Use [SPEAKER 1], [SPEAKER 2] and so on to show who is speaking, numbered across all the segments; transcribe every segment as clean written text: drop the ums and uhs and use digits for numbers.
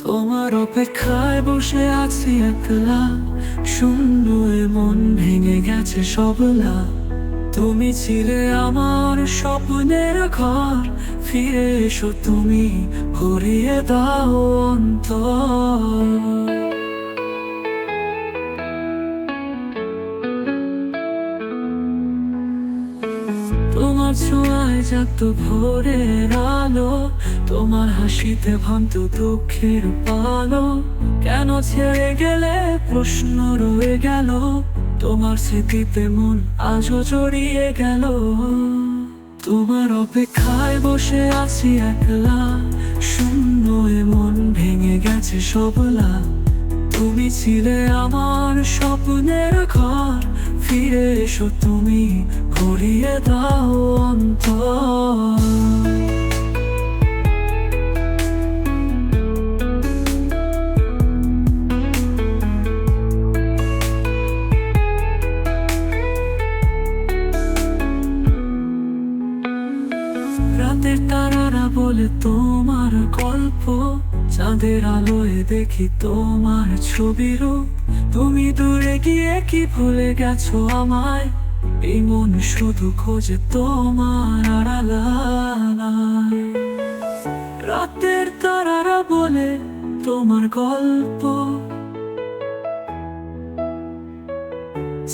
[SPEAKER 1] তোমার অপেক্ষায় বসে আছি একলা, শূন্য এ মন ভেঙে গেছে সবলা। তুমি ছিলে আমার স্বপ্নের ঘর, ফিরে এসো তুমি, ভরিয়ে দাও অন্তর। তোমার ছোঁয়ায় জাগত ভোরের আলো, তোমার হাসিতে ভাঙত দুঃখের পালো। কেন ছেড়ে গেলে প্রশ্ন রয়ে গেল, তোমার স্মৃতিতে মন আজও জড়িয়ে গেল। তোমার অপেক্ষায় বসে আছি একলা, শূন্য এ মন ভেঙে গেছে সবলা। তুমি ছিলে আমার স্বপ্নের ঘর, ফিরে এসো তুমি, ভরিয়ে দাও অন্তর। রাতের তারারা বলে তোমার গল্প, চাঁদের আলোয় দেখি তোমার ছবি রূপ। তুমি দূরে গিয়ে কি ভুলে গেছো আমায়, এই মন শুধু খোঁজে তোমার আড়ালায়। রাতের তারারা বলে তোমার গল্প,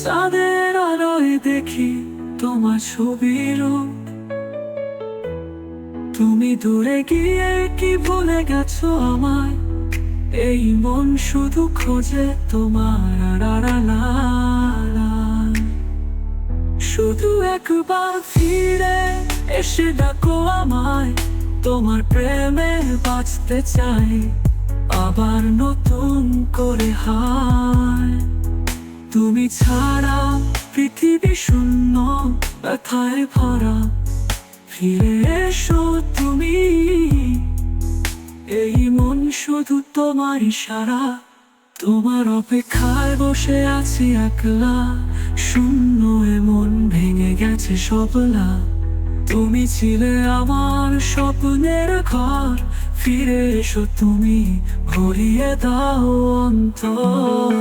[SPEAKER 1] চাঁদের আলোয় দেখি তোমার ছবি রূপ। তুমি দূরে গিয়ে কি ভুলে গেছো আমায়, এই মন শুধু খোঁজে তোমার আড়ালায়। শুধু একবার ফিরে এসে ডাকো আমায়, তোমার প্রেমে বাঁচতে চাই আবার নতুন করে হায়। তুমি ছাড়া পৃথিবী শূন্য, ব্যথায় ভরা, ফিরে এসো তুমি, এই মন শুধু তোমার ইশারা। তোমার অপেক্ষায় বসে আছি একলা, শূন্য এ মন ভেঙে গেছে সবলা। তুমি ছিলে আমার স্বপ্নের ঘর, ফিরে এসো তুমি, ভরিয়ে দাও অন্তর।